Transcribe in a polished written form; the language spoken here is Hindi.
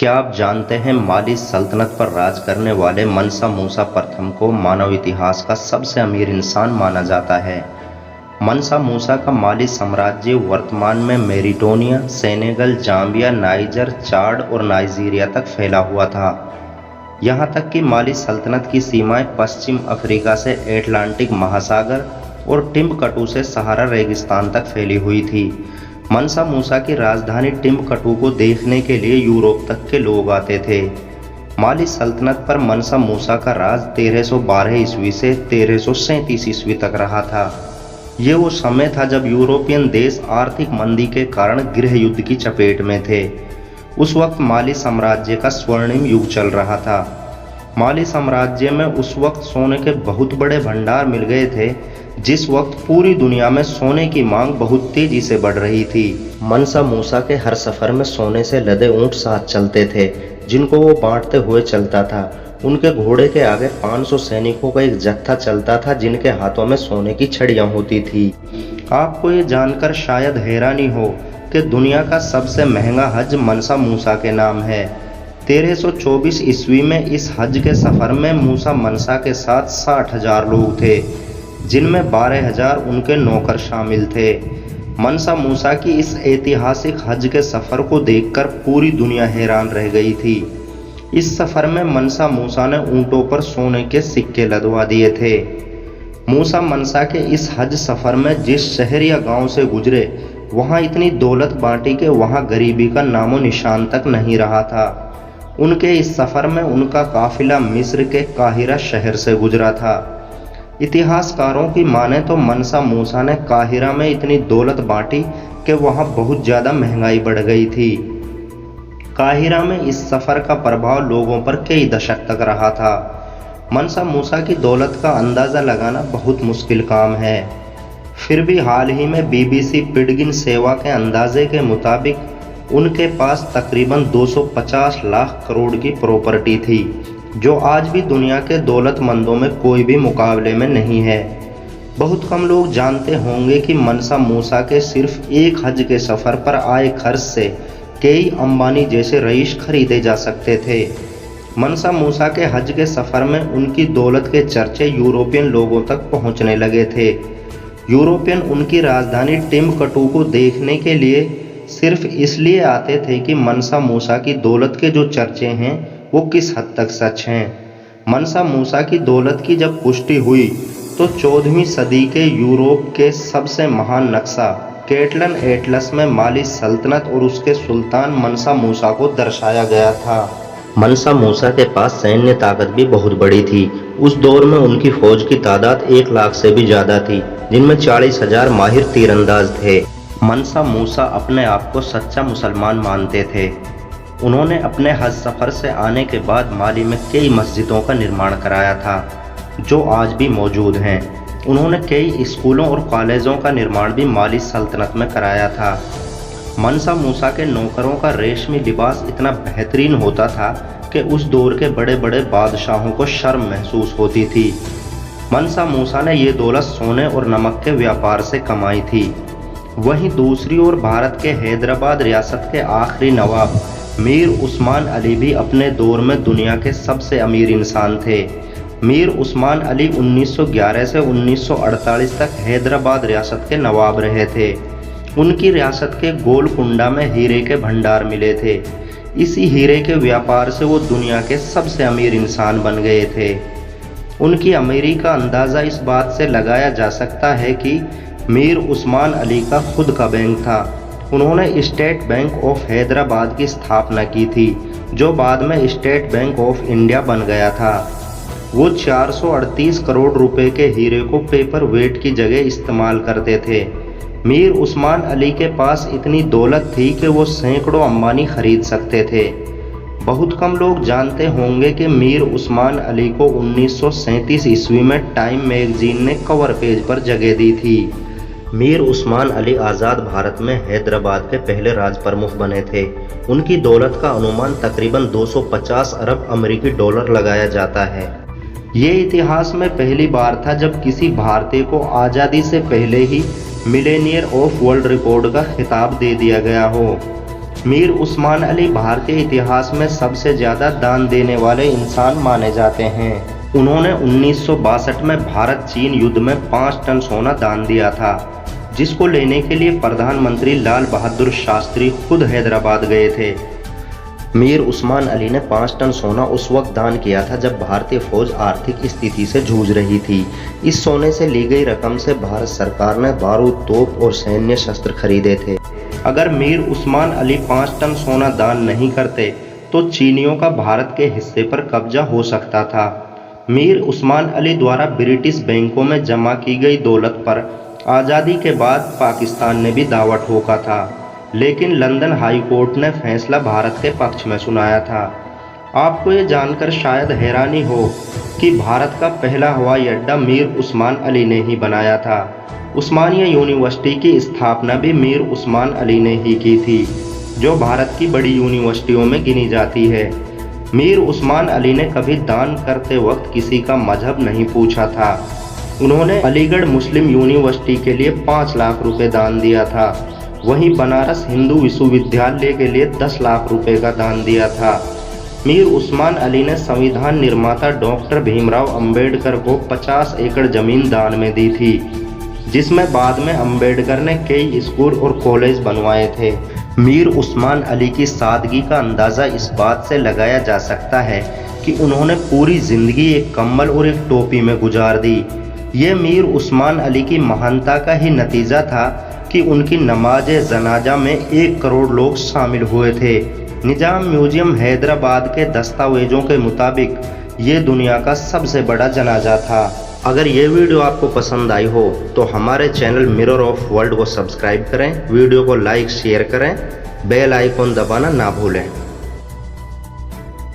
क्या आप जानते हैं माली सल्तनत पर राज करने वाले मनसा मूसा प्रथम को मानव इतिहास का सबसे अमीर इंसान माना जाता है। मनसा मूसा का माली साम्राज्य वर्तमान में मेरिटोनिया, सेनेगल, जाम्बिया, नाइजर, चाड और नाइजीरिया तक फैला हुआ था। यहाँ तक कि माली सल्तनत की सीमाएं पश्चिम अफ्रीका से एटलांटिक महासागर और टिम्बकटू से सहारा रेगिस्तान तक फैली हुई थी। मनसा मूसा की राजधानी टिम्बकटू को देखने के लिए यूरोप तक के लोग आते थे। माली सल्तनत पर मनसा मूसा का राज 1312 ईस्वी से 1337 ईस्वी तक रहा था। ये वो समय था जब यूरोपियन देश आर्थिक मंदी के कारण गृह युद्ध की चपेट में थे। उस वक्त माली साम्राज्य का स्वर्णिम युग चल रहा था। माली साम्राज्य में उस वक्त सोने के बहुत बड़े भंडार मिल गए थे, जिस वक्त पूरी दुनिया में सोने की मांग बहुत तेजी से बढ़ रही थी। मनसा मूसा के हर सफर में सोने से लदे ऊंट साथ चलते थे, जिनको वो बांटते हुए चलता था। उनके घोड़े के आगे 500 सैनिकों का एक जत्था चलता था, जिनके हाथों में सोने की छड़ियां होती थी। आपको ये जानकर शायद हैरानी हो कि दुनिया का सबसे महंगा हज मनसा मूसा के नाम है। 1324 ईस्वी में इस हज के सफर में मूसा मनसा के साथ 60,000 लोग थे, जिनमें 12,000 उनके नौकर शामिल थे। मनसा मूसा की इस ऐतिहासिक हज के सफर को देखकर पूरी दुनिया हैरान रह गई थी। इस सफर में मनसा मूसा ने ऊंटों पर सोने के सिक्के लदवा दिए थे। मूसा मनसा के इस हज सफर में जिस शहर या गांव से गुजरे, वहां इतनी दौलत बांटी कि वहां गरीबी का नामो निशान तक नहीं रहा था। उनके इस सफर में उनका काफिला मिस्र के काहिरा शहर से गुजरा था। इतिहासकारों की माने तो मनसा मूसा ने काहिरा में इतनी दौलत बांटी कि वहां बहुत ज़्यादा महंगाई बढ़ गई थी। काहिरा में इस सफ़र का प्रभाव लोगों पर कई दशक तक रहा था। मनसा मूसा की दौलत का अंदाज़ा लगाना बहुत मुश्किल काम है। फिर भी हाल ही में BBC पिडगिन सेवा के अंदाजे के मुताबिक उनके पास तकरीबन 250 लाख करोड़ की प्रॉपर्टी थी, जो आज भी दुनिया के दौलतमंदों में कोई भी मुकाबले में नहीं है। बहुत कम लोग जानते होंगे कि मनसा मूसा के सिर्फ एक हज के सफ़र पर आए खर्च से कई अंबानी जैसे रईस खरीदे जा सकते थे। मनसा मूसा के हज के सफ़र में उनकी दौलत के चर्चे यूरोपियन लोगों तक पहुंचने लगे थे। यूरोपियन उनकी राजधानी टिम्बकटू को देखने के लिए सिर्फ इसलिए आते थे कि मनसा मूसा की दौलत के जो चर्चे हैं वो किस हद तक सच हैं। मनसा मूसा की दौलत की जब पुष्टि हुई तो 14वीं सदी के यूरोप के सबसे महान नक्शा कैटलन एटलस में माली सल्तनत और उसके सुल्तान मनसा मूसा को दर्शाया गया था। मनसा मूसा के पास सैन्य ताकत भी बहुत बड़ी थी। उस दौर में उनकी फौज की तादाद 1 लाख से भी ज़्यादा थी, जिनमें 40,000 माहिर तीरंदाज थे। मनसा मूसा अपने आप को सच्चा मुसलमान मानते थे। उन्होंने अपने हज सफ़र से आने के बाद माली में कई मस्जिदों का निर्माण कराया था, जो आज भी मौजूद हैं। उन्होंने कई स्कूलों और कॉलेजों का निर्माण भी माली सल्तनत में कराया था। मनसा मूसा के नौकरों का रेशमी लिबास इतना बेहतरीन होता था कि उस दौर के बड़े बड़े बादशाहों को शर्म महसूस होती थी। मनसा मूसा ने ये दौलत सोने और नमक के व्यापार से कमाई थी। वहीं दूसरी ओर भारत के हैदराबाद रियासत के आखिरी नवाब मीर उस्मान अली भी अपने दौर में दुनिया के सबसे अमीर इंसान थे। मीर उस्मान अली 1911 से 1948 तक हैदराबाद रियासत के नवाब रहे थे। उनकी रियासत के गोलकुंडा में हीरे के भंडार मिले थे। इसी हीरे के व्यापार से वो दुनिया के सबसे अमीर इंसान बन गए थे। उनकी अमीरी का अंदाज़ा इस बात से लगाया जा सकता है कि मीर उस्मान अली का खुद का बैंक था। उन्होंने स्टेट बैंक ऑफ हैदराबाद की स्थापना की थी, जो बाद में स्टेट बैंक ऑफ इंडिया बन गया था। वो 438 करोड़ रुपए के हीरे को पेपर वेट की जगह इस्तेमाल करते थे। मीर उस्मान अली के पास इतनी दौलत थी कि वो सैकड़ों अंबानी खरीद सकते थे। बहुत कम लोग जानते होंगे कि मीर उस्मान अली को 1937 ईस्वी में टाइम मैगजीन ने कवर पेज पर जगह दी थी। मीर उस्मान अली आज़ाद भारत में हैदराबाद के पहले राज प्रमुख बने थे। उनकी दौलत का अनुमान तकरीबन 250 अरब अमेरिकी डॉलर लगाया जाता है। ये इतिहास में पहली बार था जब किसी भारतीय को आज़ादी से पहले ही मिलेनियर ऑफ वर्ल्ड रिकॉर्ड का खिताब दे दिया गया हो। मीर उस्मान अली भारतीय इतिहास में सबसे ज़्यादा दान देने वाले इंसान माने जाते हैं। उन्होंने 1962 में भारत चीन युद्ध में 5 टन सोना दान दिया था, जिसको लेने के लिए प्रधानमंत्री लाल बहादुर शास्त्री खुद हैदराबाद गए थे। मीर उस्मान अली ने 5 टन सोना उस वक्त दान किया था जब भारतीय फौज आर्थिक स्थिति से जूझ रही थी। इस सोने से ली गई रकम से भारत सरकार ने बारूद, तोप और सैन्य शस्त्र खरीदे थे। अगर मीर उस्मान अली 5 टन सोना दान नहीं करते तो चीनियों का भारत के हिस्से पर कब्जा हो सकता था। मीर उस्मान अली द्वारा ब्रिटिश बैंकों में जमा की गई दौलत पर आज़ादी के बाद पाकिस्तान ने भी दावा ठोका था, लेकिन लंदन हाई कोर्ट ने फैसला भारत के पक्ष में सुनाया था। आपको ये जानकर शायद हैरानी हो कि भारत का पहला हवाई अड्डा मीर उस्मान अली ने ही बनाया था। उस्मानिया यूनिवर्सिटी की स्थापना भी मीर उस्मान अली ने ही की थी, जो भारत की बड़ी यूनिवर्सिटियों में गिनी जाती है। मीर उस्मान अली ने कभी दान करते वक्त किसी का मजहब नहीं पूछा था। उन्होंने अलीगढ़ मुस्लिम यूनिवर्सिटी के लिए 5 लाख रुपए दान दिया था। वहीं बनारस हिंदू विश्वविद्यालय के लिए 10 लाख रुपए का दान दिया था। मीर उस्मान अली ने संविधान निर्माता डॉक्टर भीमराव अंबेडकर को 50 एकड़ जमीन दान में दी थी, जिसमें बाद में अंबेडकर ने कई स्कूल और कॉलेज बनवाए थे। मीर उस्मान अली की सादगी का अंदाज़ा इस बात से लगाया जा सकता है कि उन्होंने पूरी ज़िंदगी एक कंबल और एक टोपी में गुजार दी। ये मीर उस्मान अली की महानता का ही नतीजा था कि उनकी नमाज जनाजा में 1 करोड़ लोग शामिल हुए थे। निजाम म्यूजियम हैदराबाद के दस्तावेजों के मुताबिक ये दुनिया का सबसे बड़ा जनाजा था। अगर ये वीडियो आपको पसंद आई हो तो हमारे चैनल मिरर ऑफ वर्ल्ड को सब्सक्राइब करें, वीडियो को लाइक शेयर करें, बेल आइकॉन दबाना ना भूलें।